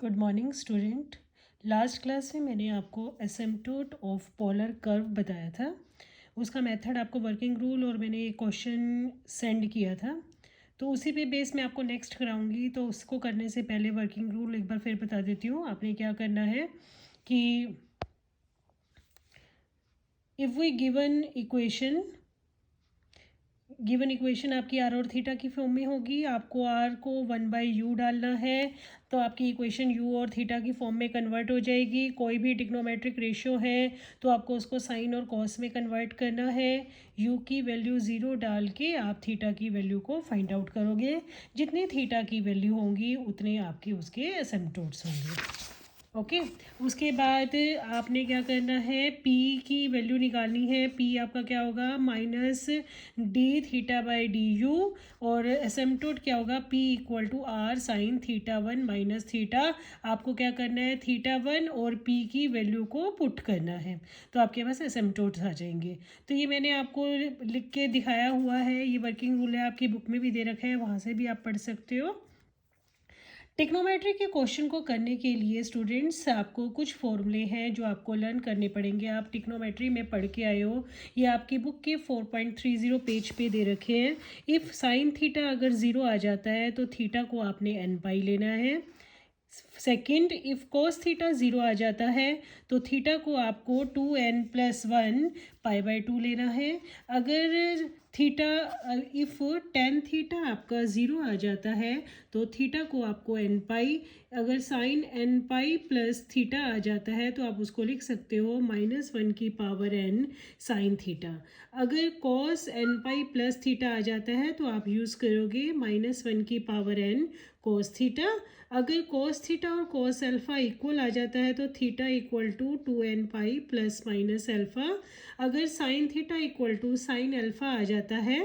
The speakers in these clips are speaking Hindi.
Good morning student. Last class में मैंने आपको एसिम्पटोट ऑफ पोलर कर्व बताया था। उसका मेथड आपको वर्किंग रूल और मैंने एक क्वेश्चन सेंड किया था, तो उसी पे बेस मैं आपको नेक्स्ट कराऊंगी। तो उसको करने से पहले वर्किंग रूल एक बार फिर बता देती हूँ। आपने क्या करना है कि इफ़ वी गिवन इक्वेशन आपकी आर और थीटा की फॉर्म में होगी, आपको आर को 1/u डालना है, तो आपकी इक्वेशन u और थीटा की फॉर्म में कन्वर्ट हो जाएगी। कोई भी ट्रिग्नोमेट्रिक रेशियो है तो आपको उसको साइन और कॉस में कन्वर्ट करना है। u की वैल्यू 0 डाल के आप थीटा की वैल्यू को फाइंड आउट करोगे। जितनी थीटा की वैल्यू होंगी उतने आपके उसके एसिम्पटोट्स होंगे। ओके उसके बाद आपने क्या करना है, p की वैल्यू निकालनी है। p आपका क्या होगा, minus d theta by d u, और एसिम्पटोट क्या होगा, p equal to r sine theta 1 minus theta. आपको क्या करना है, थीटा 1 और p की वैल्यू को पुट करना है, तो आपके पास एसिम्पटोट्स आ जाएंगे। तो ये मैंने आपको लिख के दिखाया हुआ है, ये वर्किंग रूल है, आपकी बुक में भी दे रखा है, वहाँ से भी आप पढ़ सकते हो। ट्रिग्नोमेट्री के क्वेश्चन को करने के लिए स्टूडेंट्स आपको कुछ फॉर्मूले हैं जो आपको लर्न करने पड़ेंगे। आप ट्रिग्नोमेट्री में पढ़ के आए हो, ये आपकी बुक के 4.30 पेज पे दे रखे हैं। इफ़ साइन थीटा अगर 0 आ जाता है तो थीटा को आपने n पाई लेना है। सेकेंड, इफ़ कॉस थीटा 0 आ जाता है तो थीटा को आपको 2n+1 π/2 लेना है। अगर थीटा इफ़ टेन थीटा आपका 0 आ जाता है तो थीटा को आपको n पाई, अगर sine n pi plus theta आ जाता है तो आप उसको लिख सकते हो -1 की पावर n साइन थीटा। अगर cos n pi plus theta आ जाता है तो आप यूज़ करोगे -1 की पावर n कॉस थीटा। अगर कॉस थीटा और कॉस अल्फ़ा इक्वल आ जाता है तो theta equal to 2n pi plus minus alpha. अगर sine theta equal to sine alpha आ जाता है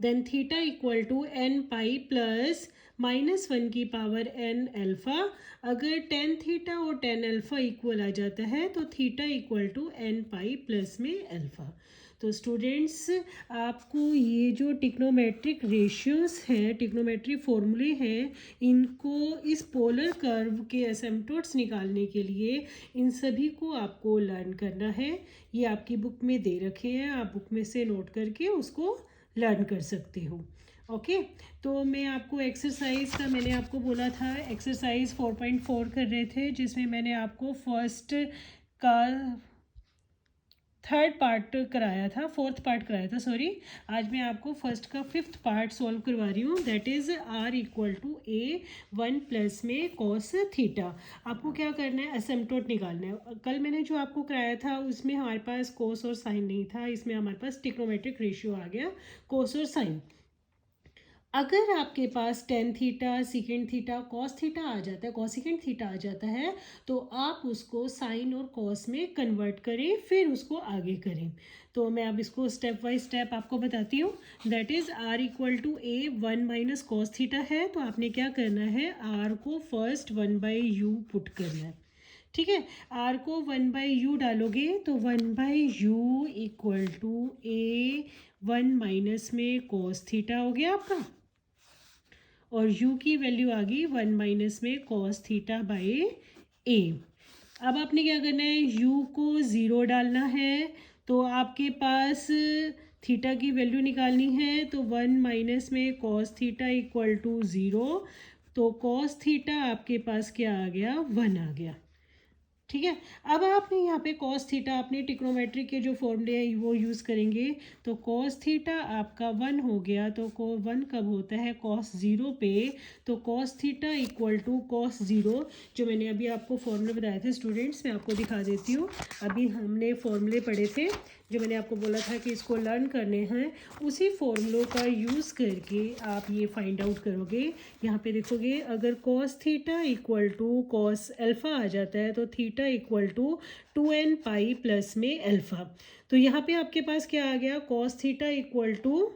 then theta equal to n pi plus -1 की पावर n अल्फ़ा। अगर टेन थीटा और टेन अल्फ़ा इक्वल आ जाता है तो theta equal to n pi plus में अल्फ़ा। तो स्टूडेंट्स, आपको ये जो ट्रिग्नोमेट्रिक रेशियोज़ हैं, ट्रिग्नोमेट्रिक फॉर्मूले हैं, इनको इस पोलर कर्व के एसिम्पटोट्स निकालने के लिए इन सभी को आपको लर्न करना है। ये आपकी बुक में दे रखे हैं, आप बुक में से नोट करके उसको लर्न कर सकते हो। ओके तो मैं आपको एक्सरसाइज का, मैंने आपको बोला था एक्सरसाइज 4.4 कर रहे थे, जिसमें मैंने आपको फर्स्ट का थर्ड पार्ट कराया था, फोर्थ पार्ट कराया था, सॉरी। आज मैं आपको फर्स्ट का फिफ्थ पार्ट सॉल्व करवा रही हूँ, that is r equal to a1 plus में कॉस थीटा। आपको क्या करना है, एसिम्पटोट निकालना है। कल मैंने जो आपको कराया था उसमें हमारे पास कॉस और साइन नहीं था, इसमें हमारे पास ट्रिग्नोमेट्रिक रेशियो आ गया, कॉस और साइन। अगर आपके पास tan theta secant theta cos theta आ जाता है, कॉसिकेंड थीटा आ जाता है, तो आप उसको साइन और कॉस में कन्वर्ट करें, फिर उसको आगे करें। तो मैं अब इसको स्टेप बाय स्टेप आपको बताती हूँ। That is r equal to a1 minus cos theta है, तो आपने क्या करना है, r को फर्स्ट 1/u पुट करना है। ठीक है, r को 1/u डालोगे तो 1/u equal to a1 minus में कॉस थीटा हो गया आपका, और u की वैल्यू आ गई 1 माइनस में कॉस थीटा बाई ए। अब आपने क्या करना है, u को 0 डालना है, तो आपके पास थीटा की वैल्यू निकालनी है, तो 1 माइनस में कॉस थीटा इक्वल टू 0, तो कॉस थीटा आपके पास क्या आ गया, 1 आ गया। ठीक है, अब आपने यहाँ पे कॉस थीटा, अपने ट्रिग्नोमेट्री के जो फॉर्मूले हैं वो यूज़ करेंगे, तो कॉस थीटा आपका 1 हो गया, तो 1 कब होता है, कॉस 0 पे, तो cos theta equal to cos 0, जो मैंने अभी आपको फॉर्मूले बताए थे स्टूडेंट्स, मैं आपको दिखा देती हूँ। अभी हमने फॉर्मूले पढ़े थे, जो मैंने आपको बोला था कि इसको लर्न करने हैं, उसी फॉर्मूलों का यूज़ करके आप ये फाइंड आउट करोगे। यहाँ पे देखोगे, अगर cos theta equal to cos alpha आ जाता है तो theta equal to 2n pi plus में अल्फ़ा। तो यहाँ पे आपके पास क्या आ गया, cos theta equal to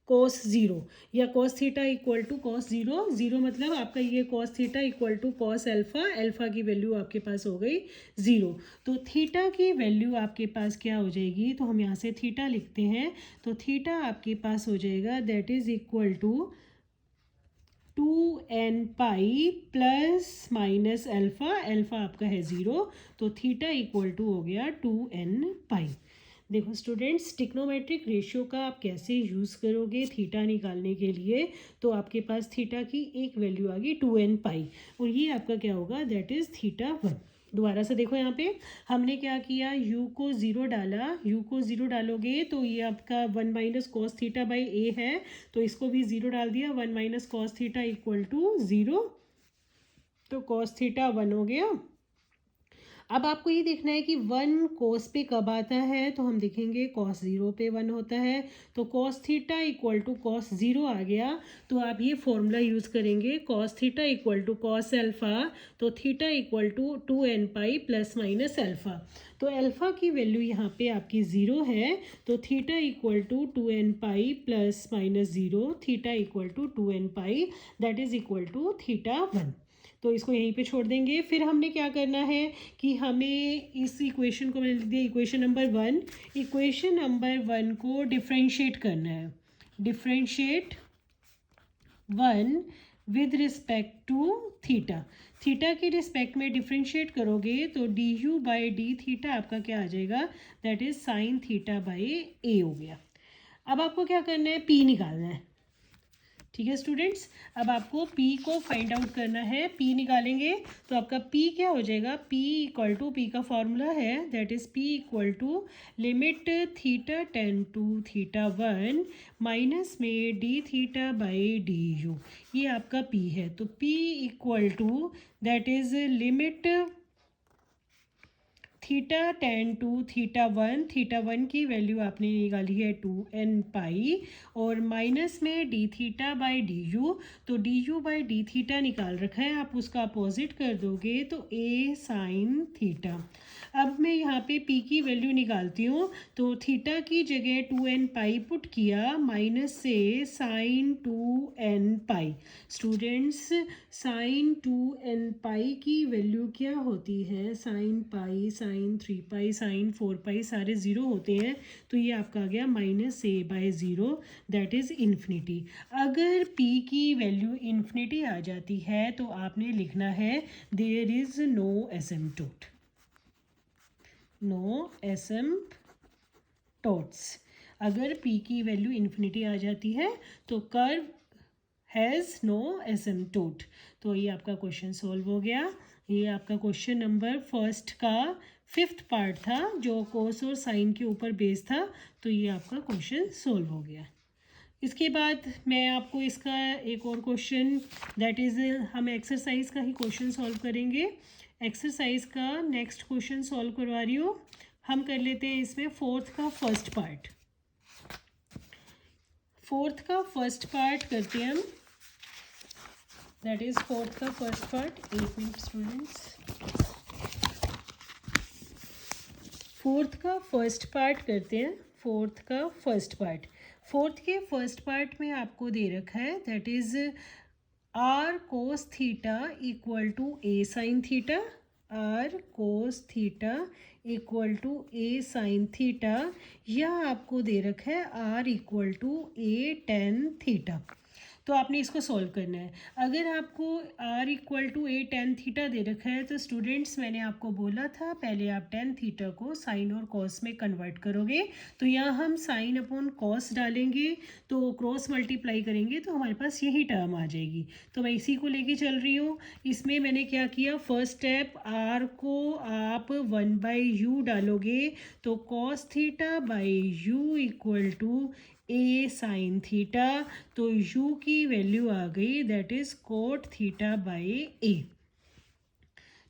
cos 0, या cos theta equal to cos 0, 0 मतलब आपका ये cos theta equal to cos alpha, alpha की वैल्यू आपके पास हो गई 0। तो थीटा की वैल्यू आपके पास क्या हो जाएगी, तो हम यहाँ से थीटा लिखते हैं, तो थीटा आपके पास हो जाएगा that is equal to 2 2n pi plus minus alpha, alpha आपका है 0, तो थीटा इक्वल टू हो गया 2n पाई। देखो स्टूडेंट्स, टिक्नोमेट्रिक रेशियो का आप कैसे यूज़ करोगे थीटा निकालने के लिए, तो आपके पास थीटा की एक वैल्यू आ गई 2n पाई, और ये आपका क्या होगा, दैट इज़ थीटा 1। दोबारा से देखो यहाँ पे हमने क्या किया, u को 0 डाला, u को 0 डालोगे तो ये आपका 1 minus cos theta by a है, तो इसको भी 0 डाल दिया, 1 minus cos theta equal to 0, तो कॉस थीटा 1 हो गया। अब आपको ये देखना है कि 1 कॉस पे कब आता है, तो हम देखेंगे कॉस 0 पे 1 होता है, तो cos theta equal to cos 0 आ गया, तो आप ये फॉर्मूला यूज़ करेंगे, cos theta equal to cos alpha, तो theta equal to 2n pi plus minus alpha, तो अल्फ़ा की वैल्यू यहाँ पे आपकी 0 है, तो theta equal to 2n pi plus minus 0, theta equal to 2n pi, that is equal to theta 1। तो इसको यहीं पे छोड़ देंगे। फिर हमने क्या करना है कि हमें इस इक्वेशन को मैंने लिख दिया इक्वेशन नंबर 1, इक्वेशन नंबर 1 को डिफ्रेंशिएट करना है, differentiate 1 with respect to theta, theta के रिस्पेक्ट में डिफ्रेंशिएट करोगे तो d u by d theta आपका क्या आ जाएगा, that is sine theta by a हो गया। अब आपको क्या करना है, पी निकालना है। ठीक है स्टूडेंट्स, अब आपको p को फाइंड आउट करना है, p निकालेंगे तो आपका p क्या हो जाएगा, p इक्वल टू, p का फॉर्मूला है that is p equal to limit theta ten to theta 1 minus में d theta by d u, ये आपका p है, तो p equal to that is limit theta ten to theta 1, theta 1 की वैल्यू आपने निकाली है 2n पाई, और माइनस में d theta by d u, तो d u by d theta निकाल रखा है, आप उसका अपोजिट कर दोगे तो a साइन थीटा। अब मैं यहाँ पे p की वैल्यू निकालती हूँ, तो थीटा की जगह 2n पाई पुट किया, माइनस से साइन 2n पाई। स्टूडेंट्स, साइन 2n पाई की वैल्यू क्या होती है, साइन पाई, साइन 3 पाई, साइन 4 पाई सारे ज़ीरो होते हैं, तो ये आपका आ गया minus a by zero, that is infinity. अगर p की वैल्यू इन्फिनिटी आ जाती है तो आपने लिखना है देयर इज़ नो एसिम्पटोट, नो एसिम्पटोट्स। अगर p की वैल्यू इन्फिनिटी आ जाती है तो कर्व हैज़ नो एसिम्पटोट। तो ये आपका क्वेश्चन सॉल्व हो गया। ये आपका क्वेश्चन नंबर फर्स्ट का 5th पार्ट था जो कोस और साइन के ऊपर बेस था, तो ये आपका क्वेश्चन सॉल्व हो गया। इसके बाद मैं आपको इसका एक और क्वेश्चन, दैट इज़ हम एक्सरसाइज का ही क्वेश्चन सॉल्व करेंगे। एक्सरसाइज का नेक्स्ट क्वेश्चन सॉल्व करवा रही हूँ, हम कर लेते हैं इसमें 4th का फर्स्ट पार्ट। 4th का फर्स्ट पार्ट करते हैं हम, दैट इज़ 4th का first part. 1 minute students, 4th का फर्स्ट पार्ट करते हैं। 4th का फर्स्ट पार्ट, 4th के फर्स्ट पार्ट में आपको दे रखा है that is r cos theta equal to a sine theta, r cos theta equal to a sine theta, या आपको दे रखा है r equal to a tan theta. तो आपने इसको सॉल्व करना है। अगर आपको r equal to a tan theta दे रखा है तो स्टूडेंट्स मैंने आपको बोला था पहले आप टेन थीटा को साइन और कॉस में कन्वर्ट करोगे, तो यहाँ हम साइन अपॉन कॉस डालेंगे तो क्रॉस मल्टीप्लाई करेंगे तो हमारे पास यही टर्म आ जाएगी। तो मैं इसी को लेके चल रही हूँ। इसमें मैंने क्या किया, फर्स्ट स्टेप r को आप 1/u डालोगे तो cos theta by u equal to a sine theta, तो u की वैल्यू आ गई that is cot theta by a.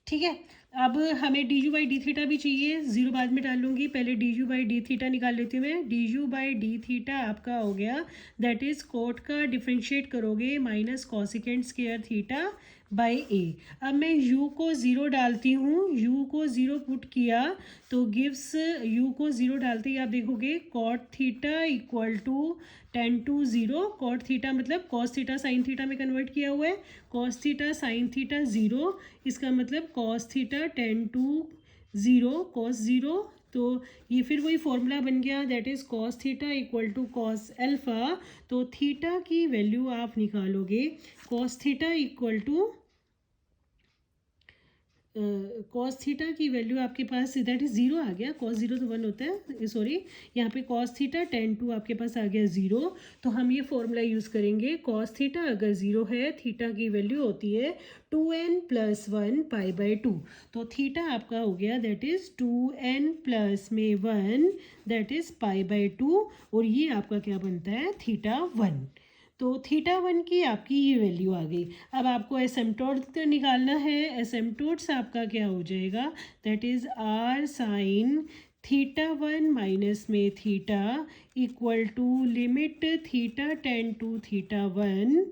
ठीक है, अब हमें d u by d theta भी चाहिए, ज़ीरो बाद में डालूंगी, पहले d u by d theta निकाल लेती हूँ मैं। D u by d theta आपका हो गया दैट इज़ कोट का डिफ्रेंशिएट करोगे minus cosecant square theta by ए। अब मैं u को 0 डालती हूँ, u को 0 पुट किया तो गिव्स, u को 0 डालते ही आप देखोगे cot theta equal to tends to 0, cot theta मतलब कॉस थीटा साइन थीटा में कन्वर्ट किया हुआ है, कॉस थीटा साइन थीटा 0, इसका मतलब cos theta ten to 0 cos 0, तो ये फिर वही फॉर्मूला बन गया, that is cos theta equal to cos alpha. तो थीटा की वैल्यू आप निकालोगे, cos theta equal to cos theta की वैल्यू आपके पास दैट इज़ ज़ीरो आ गया, कॉस ज़ीरो तो वन होता है, सॉरी यहाँ पे कॉस थीटा टेन टू आपके पास आ गया ज़ीरो। तो हम ये फॉर्मूला यूज़ करेंगे, कॉस थीटा अगर ज़ीरो है, थीटा की वैल्यू होती है 2n+1 पाई बाई टू। तो थीटा आपका हो गया that is 2n+1 that is pi by to, और ये आपका क्या बनता है, थीटा वन। तो थीटा वन की आपकी ये वैल्यू आ गई। अब आपको एसिम्पटोट निकालना है, एसिम्पटोट्स आपका क्या हो जाएगा, that is r sine theta one minus में theta equal to limit theta ten to theta one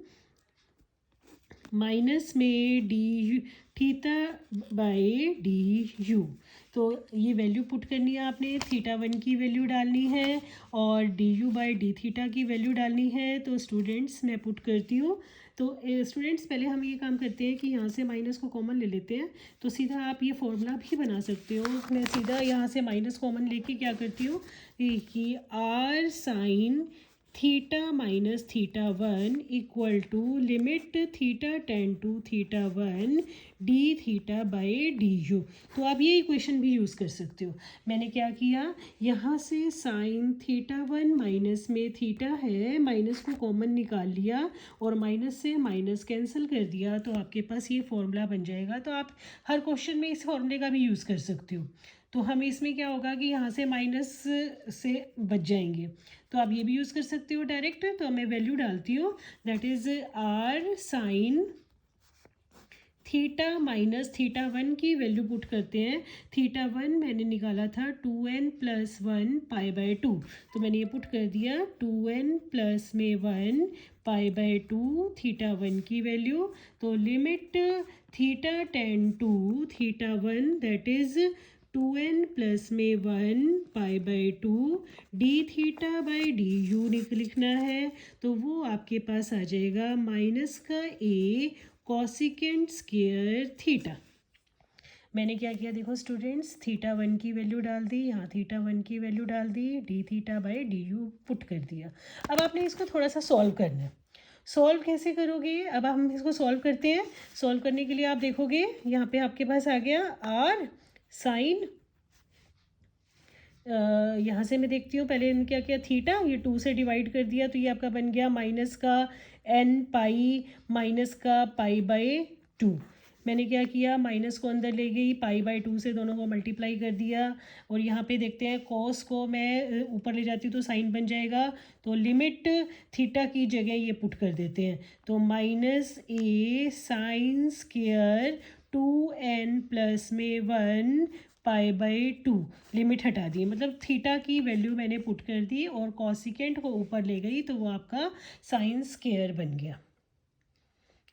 minus में d theta by d u. तो ये वैल्यू पुट करनी है आपने, थीटा वन की वैल्यू डालनी है और D u by d theta की वैल्यू डालनी है। तो स्टूडेंट्स मैं पुट करती हूँ। तो स्टूडेंट्स पहले हम ये काम करते हैं कि यहाँ से माइनस को कॉमन ले लेते हैं, तो सीधा आप ये फॉर्मूला भी बना सकते हो। मैं सीधा यहाँ से माइनस कॉमन लेके क्या करती हूँ कि r sine theta minus theta one equal to limit theta ten to theta one d theta by d u. तो आप ये इक्वेशन भी यूज़ कर सकते हो। मैंने क्या किया, यहाँ से साइन थीटा वन माइनस में थीटा है, माइनस को कॉमन निकाल लिया और माइनस से माइनस कैंसिल कर दिया, तो आपके पास ये फॉर्मूला बन जाएगा। तो आप हर क्वेश्चन में इस फॉर्मूले का भी यूज़ कर सकते हो। तो हमें इसमें क्या होगा कि यहाँ से माइनस से बच जाएंगे, तो आप ये भी यूज़ कर सकते हो डायरेक्ट। तो मैं वैल्यू डालती हूँ, that is r sine theta minus theta one की वैल्यू पुट करते हैं। थीटा वन मैंने निकाला था 2n+1 पाई बाई टू, तो मैंने ये पुट कर दिया 2n+1 pi by two theta one की वैल्यू। तो limit theta ten to theta one that is 2n+1 pi by two d theta by d u लिखना है। तो वो आपके पास आ जाएगा माइनस का ए कॉसिकेंट स्क्वायर थीटा। मैंने क्या किया देखो स्टूडेंट्स, थीटा वन की वैल्यू डाल दी, यहाँ थीटा वन की वैल्यू डाल दी, d theta by d u put कर दिया। अब आपने इसको थोड़ा सा सॉल्व करना है। सॉल्व कैसे करोगे, अब हम इसको सॉल्व करते हैं। सॉल्व करने के लिए आप देखोगे यहाँ पे आपके पास आ गया आर साइन, यहाँ से मैं देखती हूँ पहले क्या किया, थीटा ये टू से डिवाइड कर दिया, तो ये आपका बन गया माइनस का एन पाई माइनस का पाई बाई टू। मैंने क्या किया, माइनस को अंदर ले गई, पाई बाई टू से दोनों को मल्टीप्लाई कर दिया। और यहाँ पे देखते हैं कॉस को मैं ऊपर ले जाती हूँ तो साइन बन जाएगा, तो लिमिट थीटा की जगह ये पुट कर देते हैं। तो minus A sine square 2n+1 pi by to, limit हटा दी, मतलब थीटा की वैल्यू मैंने पुट कर दी और कॉसिकेंट को ऊपर ले गई, तो वो आपका साइन स्क्वायर बन गया।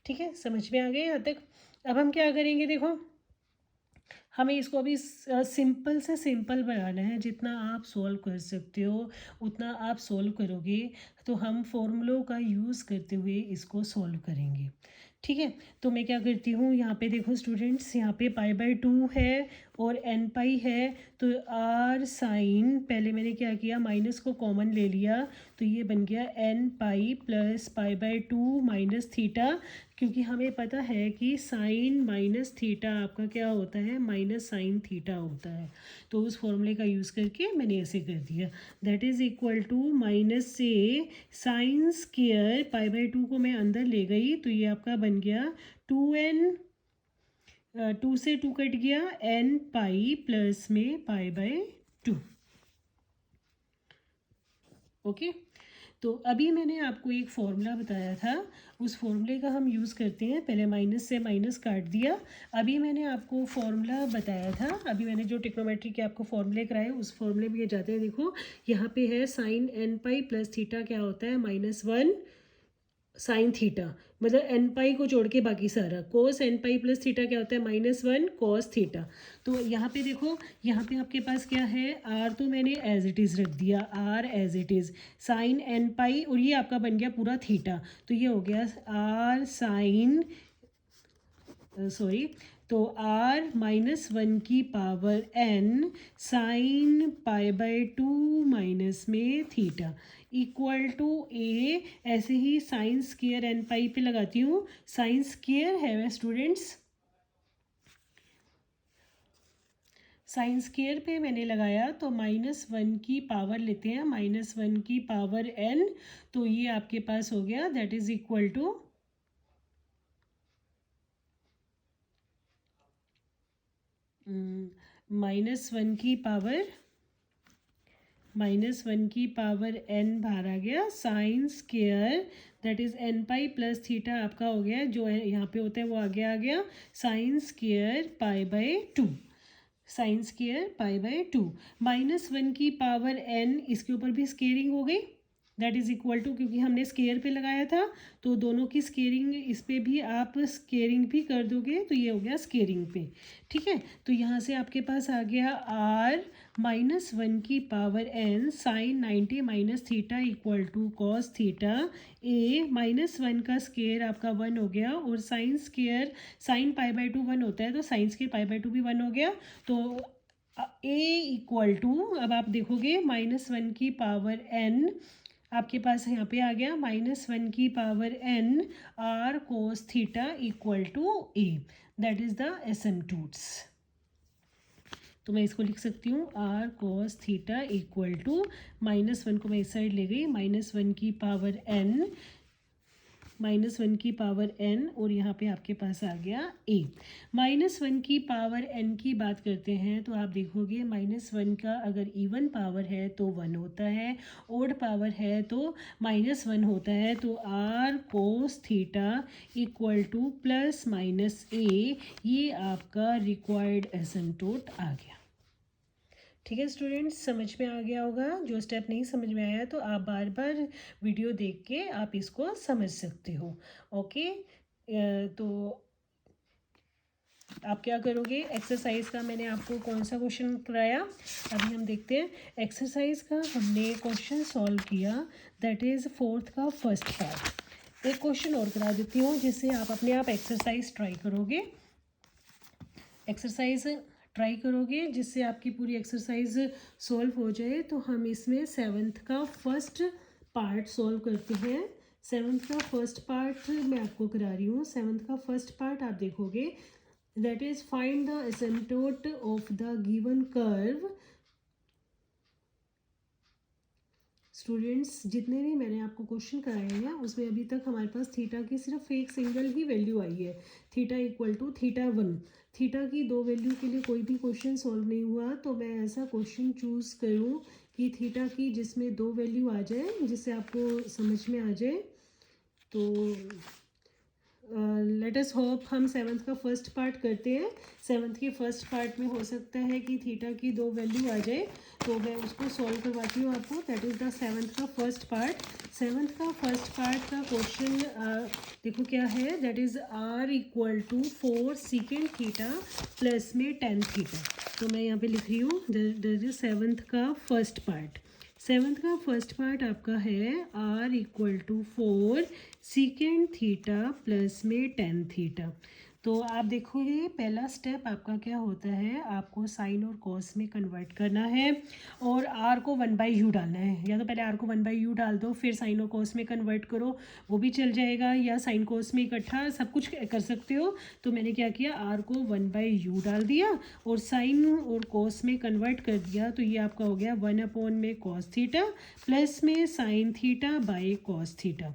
ठीक है, समझ में आ गया यहाँ तक। अब हम क्या करेंगे, देखो हमें इसको अभी सिंपल से सिंपल बनाना है। जितना आप सॉल्व कर सकते हो उतना आप सॉल्व करोगे, तो हम फॉर्मूलों का यूज़ करते हुए इसको सॉल्व करेंगे। ठीक है, तो मैं क्या करती हूँ, यहाँ पे देखो स्टूडेंट्स, यहाँ पे पाई बाई टू है और एन पाई है, तो आर साइन, पहले मैंने क्या किया, माइनस को कॉमन ले लिया, तो ये बन गया n pi plus pi by two minus theta, क्योंकि हमें पता है कि साइन माइनस थीटा आपका क्या होता है, माइनस साइन थीटा होता है। तो उस फॉर्मूले का यूज़ करके मैंने ऐसे कर दिया, that is equal to minus से sine square, pi by two को मैं अंदर ले गई, तो ये आपका बन गया 2n, टू से टू कट गया, एन पाई प्लस में पाई बाई टू। ओके, तो अभी मैंने आपको एक फॉर्मूला बताया था, उस फॉर्मूले का हम यूज़ करते हैं। पहले माइनस से माइनस काट दिया, अभी मैंने आपको फॉर्मूला बताया था, अभी मैंने जो ट्रिग्नोमेट्री के आपको फॉर्मूले कराए उस फॉर्मूले में ये जाते हैं। देखो यहाँ पे है sine n pi plus theta क्या होता है, -1 साइन थीटा, मतलब एन पाई को जोड़ के बाकी सारा, cos n pi plus theta क्या होता है, -1 कॉस थीटा। तो यहाँ पे देखो, यहाँ पे आपके पास क्या है, आर तो मैंने एज इट इज़ रख दिया, r as it is, sine n pi, और ये आपका बन गया पूरा थीटा, तो ये हो गया आर साइन सॉरी, तो r-1 की पावर n साइन π/2 माइनस में थीटा इक्वल टू ए। ऐसे ही साइन स्क्वायर n पाई पे लगाती हूँ। साइन स्क्वायर है स्टूडेंट्स, साइन स्क्वायर पे मैंने लगाया तो -1 की पावर लेते हैं, -1 की पावर n, तो ये आपके पास हो गया दैट इज इक्वल टू -1 की पावर n बाहर आ गया sine square that is n pi plus theta आपका हो गया, जो है यहाँ पे होता है वो आगे आ गया साइन स्क्वायर π/2, साइन स्क्वायर π/2 -1 की पावर n, इसके ऊपर भी स्केयरिंग हो गई दैट इज़ इक्वल टू, क्योंकि हमने स्केयर पे लगाया था तो दोनों की स्केयरिंग इस पे भी आप स्केयरिंग भी कर दोगे तो ये हो गया स्केयरिंग पे। ठीक है, तो यहाँ से आपके पास आ गया r-1 की power n sine 90 minus theta equal to cos theta a, -1 का स्केयर आपका 1 हो गया और साइन स्केयर साइन π/2 1 होता है तो साइन स्केयर π/2 भी 1 हो गया। तो ए इक्वल टू, अब आप देखोगे -1 की पावर n आपके पास यहाँ पे आ गया -1 की power n r cos theta equal to a, that is the asymptotes. तो मैं इसको लिख सकती हूँ r cos theta equal to, -1 को मैं इस साइड ले गई, -1 की पावर n और यहाँ पे आपके पास आ गया a। -1 की पावर n की बात करते हैं तो आप देखोगे -1 का अगर इवन पावर है तो 1 होता है, ओड पावर है तो -1 होता है, तो r cos theta equal two plus minus a, ये आपका रिक्वायर्ड एसिम्पटोट आ गया। ठीक है स्टूडेंट्स, समझ में आ गया होगा। जो स्टेप नहीं समझ में आया तो आप बार बार वीडियो देख के आप इसको समझ सकते हो। ओके, तो आप क्या करोगे, एक्सरसाइज का मैंने आपको कौन सा क्वेश्चन कराया, अभी हम देखते हैं। एक्सरसाइज का हमने क्वेश्चन सॉल्व किया दैट इज़ 4th का फर्स्ट पार्ट। एक क्वेश्चन और करा देती हूँ जिससे आप अपने आप एक्सरसाइज ट्राई करोगे, एक्सरसाइज ट्राई करोगे जिससे आपकी पूरी एक्सरसाइज सॉल्व हो जाए। तो हम इसमें 7th का फर्स्ट पार्ट सॉल्व करते हैं। 7th का फर्स्ट पार्ट मैं आपको करा रही हूँ। 7th का फर्स्ट पार्ट आप देखोगे that is find the asymptote of the given curve. Students, जितने भी मैंने आपको क्वेश्चन कराए हैं उसमें अभी तक हमारे पास थीटा की सिर्फ एक सिंगल ही वैल्यू आई है, थीटा इक्वल टू θ1। थीटा की दो वैल्यू के लिए कोई भी क्वेश्चन सॉल्व नहीं हुआ, तो मैं ऐसा क्वेश्चन चूज़ करूं कि थीटा की जिसमें दो वैल्यू आ जाए, जिससे आपको समझ में आ जाए। तो लेट अस होप हम 7th का फर्स्ट पार्ट करते हैं। 7th के फर्स्ट पार्ट में हो सकता है कि थीटा की दो वैल्यू आ जाए, तो मैं उसको सॉल्व करवाती हूँ आपको। दैट इज़ द 7th का फर्स्ट पार्ट। 7th का फर्स्ट पार्ट का क्वेश्चन देखो क्या है, that is r equal to 4 second theta plus में tan थीटा। तो मैं यहाँ पे लिख रही हूँ दैट इज 7th का फर्स्ट पार्ट। 7th का फर्स्ट पार्ट आपका है r equal to 4 second theta plus में tan थीटा। तो आप देखोगे पहला स्टेप आपका क्या होता है, आपको साइन और कॉस में कन्वर्ट करना है और r को 1/u डालना है। या तो पहले r को 1/u डाल दो फिर साइन और कॉस में कन्वर्ट करो, वो भी चल जाएगा, या साइन कॉस में इकट्ठा सब कुछ कर सकते हो। तो मैंने क्या किया, r को 1/u डाल दिया और साइन और कॉस में कन्वर्ट कर दिया। तो ये आपका हो गया 1 में कॉस थीटा प्लस में sine theta by cos theta.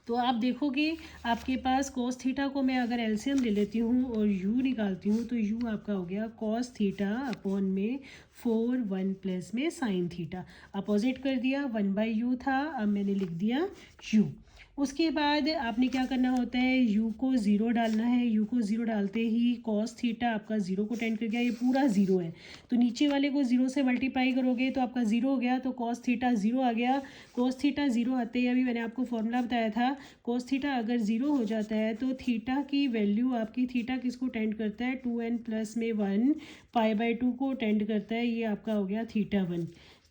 तो आप देखोगे आपके पास कॉस थीटा को मैं अगर एलसीएम ले लेती हूँ और u निकालती हूँ तो u आपका हो गया कॉस थीटा अपॉन में 4 1 प्लस में साइन थीटा। अपोजिट कर दिया, 1/u था, अब मैंने लिख दिया u। उसके बाद आपने क्या करना होता है, u को 0 डालना है। u को 0 डालते ही कॉस थीटा आपका 0 को टेंड कर गया, ये पूरा 0 है, तो नीचे वाले को 0 से मल्टीप्लाई करोगे तो आपका 0 हो गया, तो कॉस थीटा 0 आ गया। कॉस थीटा 0 आते ही अभी मैंने आपको फॉर्मूला बताया था, कॉस थीटा अगर 0 हो जाता है तो थीटा की वैल्यू आपकी, थीटा किसको टेंड करता है, 2n प्लस में 1 π/2 को टेंड करता है, ये आपका हो गया θ1।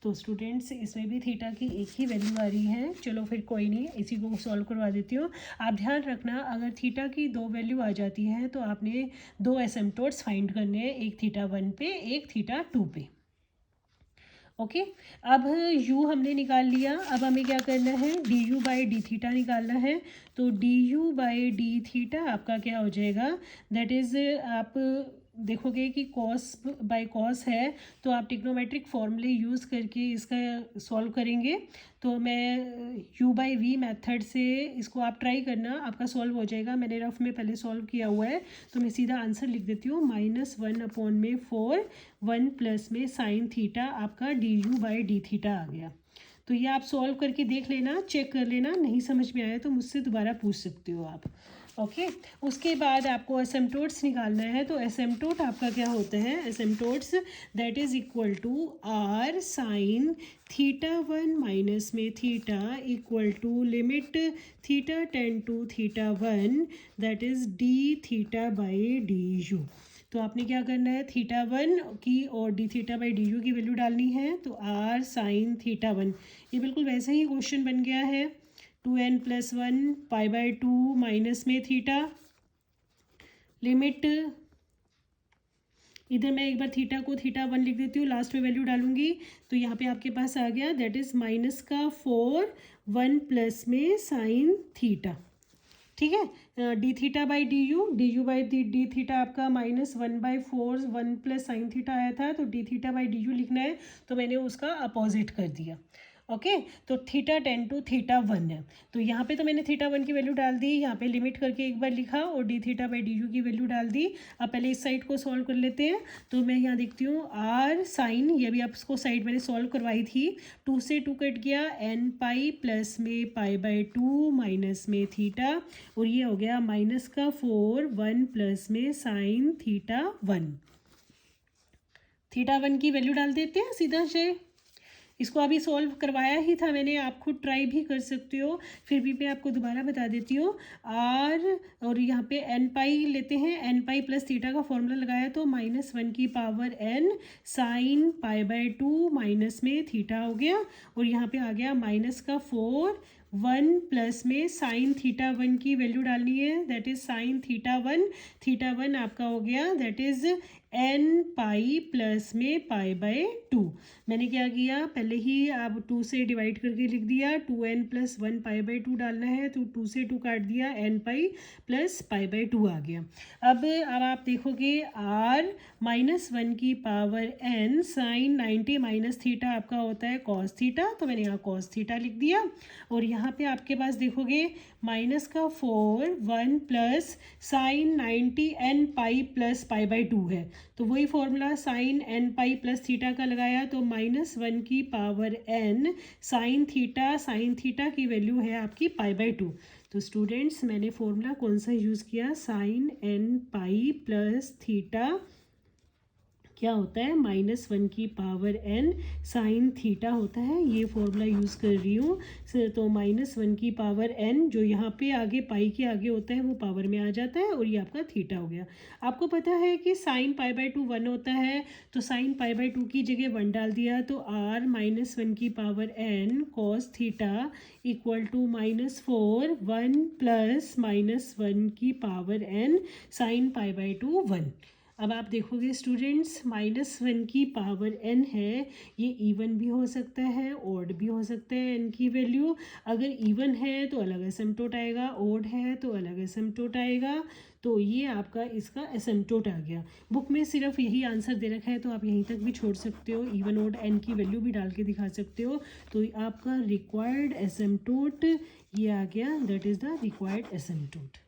तो स्टूडेंट्स इसमें भी थीटा की एक ही वैल्यू आ रही है। चलो फिर कोई नहीं, इसी को सॉल्व करवा देती हूँ। आप ध्यान रखना, अगर थीटा की दो वैल्यू आ जाती है तो आपने दो एसिम्पटोट्स फाइंड करने हैं, एक थीटा 1 पे, एक थीटा 2 पे। ओके, अब u हमने निकाल लिया। अब हमें क्या करना है, D u by d theta निकालना है। तो d u by d theta आपका क्या हो जाएगा, दैट इज़ आप देखोगे कि कॉस बाय कॉस है, तो आप टिग्नोमेट्रिक फॉर्मूले यूज़ करके इसका सॉल्व करेंगे। तो मैं u बाई वी मेथड से इसको आप ट्राई करना, आपका सॉल्व हो जाएगा। मैंने रफ में पहले सॉल्व किया हुआ है, तो मैं सीधा आंसर लिख देती हूँ, -1/4 1 प्लस में साइन थीटा आपका d u by d theta आ गया। तो ये आप सॉल्व करके देख लेना, चेक कर लेना, नहीं समझ में आया तो मुझसे दोबारा पूछ सकते हो आप। ओके, उसके बाद आपको एसिम्पटोट्स निकालना है। तो एसिम्पटोट आपका क्या होता है, asymptotes that is equal to r sine theta 1 minus में theta equal to limit theta tend to theta 1 that is d theta by d u. तो आपने क्या करना है, थीटा 1 की और d theta by d u की वैल्यू डालनी है। तो आर साइन थीटा 1, ये बिल्कुल वैसे ही क्वेश्चन बन गया है। 2n+1 π/2 माइनस में थीटा लिमिट, इधर मैं एक बार थीटा को थीटा 1 लिख देती हूँ, लास्ट में वैल्यू डालूंगी। तो यहाँ पे आपके पास आ गया दैट इज़ -4 1 प्लस में साइन थीटा। ठीक है, D theta by d u by d theta आपका -1/4 1 प्लस साइन थीटा आया था। तो D theta by d u लिखना है, तो मैंने उसका अपोजिट कर दिया। ओके, तो थीटा टेंड टू थीटा 1 है। तो यहाँ पे तो मैंने थीटा 1 की वैल्यू डाल दी, यहाँ पे लिमिट करके एक बार लिखा और d theta by d u की वैल्यू डाल दी। अब पहले इस साइड को सॉल्व कर लेते हैं। तो मैं यहाँ देखती हूँ आर साइन, ये भी आपको साइड मैंने सॉल्व करवाई थी। 2 से 2 कट गया, n पाई प्लस में π/2 माइनस में थीटा, और ये हो गया -4 1 प्लस में साइन थीटा 1। थीटा 1 की वैल्यू डाल देते हैं सीधा से। इसको अभी सॉल्व करवाया ही था मैंने, आप खुद ट्राई भी कर सकते हो, फिर भी मैं आपको दोबारा बता देती हूँ। आर और यहाँ पे n पाई लेते हैं, n पाई प्लस थीटा का फॉर्मूला लगाया तो -1 की पावर n साइन π/2 माइनस में थीटा हो गया, और यहाँ पे आ गया -4 1 प्लस में साइन थीटा 1 की वैल्यू डालनी है, दैट इज साइन थीटा 1 आपका हो गया that is n pi plus में π/2। मैंने क्या किया, पहले ही आप 2 से डिवाइड करके लिख दिया, 2n+1 π/2 डालना है, तो 2 से 2 काट दिया, n पाई प्लस π/2 आ गया। अब आप देखोगे r -1 की power n sine 90 minus theta आपका होता है कॉस थीटा, तो मैंने यहाँ कॉस थीटा लिख दिया। और यहाँ पे आपके पास देखोगे -4 1 plus sine 90 n pi plus π/2 है, तो वही formula sine n pi plus theta का लगाया, तो -1 की पावर n साइन थीटा की वैल्यू है आपकी π/2। तो स्टूडेंट्स मैंने फॉर्मूला कौन सा यूज़ किया, sine n pi plus theta क्या होता है, -1 की पावर n साइन थीटा होता है, ये फॉर्मूला यूज़ कर रही हूँ। तो -1 की पावर n जो यहाँ पे आगे पाई के आगे होता है वो पावर में आ जाता है, और ये आपका थीटा हो गया। आपको पता है कि साइन π/2 1 होता है, तो साइन π/2 की जगह 1 डाल दिया, तो r -1 की power n cos theta equal to -4 1 plus -1 की पावर n साइन π/2 1। अब आप देखोगे स्टूडेंट्स, -1 की पावर n है, ये इवन भी हो सकता है, ऑड भी हो सकता है n की वैल्यू। अगर इवन है तो अलग एसिम्पटोट आएगा, ऑड है तो अलग एसिम्पटोट आएगा। तो ये आपका इसका एसिम्पटोट आ गया। बुक में सिर्फ यही आंसर दे रखा है, तो आप यहीं तक भी छोड़ सकते हो, इवन ऑड n की वैल्यू भी डाल के दिखा सकते हो। तो आपका रिक्वायर्ड एसिम्पटोट ये आ गया, दैट इज़ द रिक्वायर्ड एसिम्पटोट।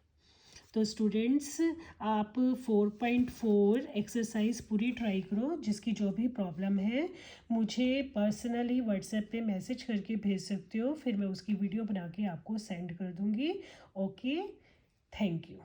तो स्टूडेंट्स आप 4.4 एक्सरसाइज पूरी ट्राई करो, जिसकी जो भी प्रॉब्लम है मुझे पर्सनली व्हाट्सएप पे मैसेज करके भेज सकते हो, फिर मैं उसकी वीडियो बना के आपको सेंड कर दूँगी। Okay, thank you.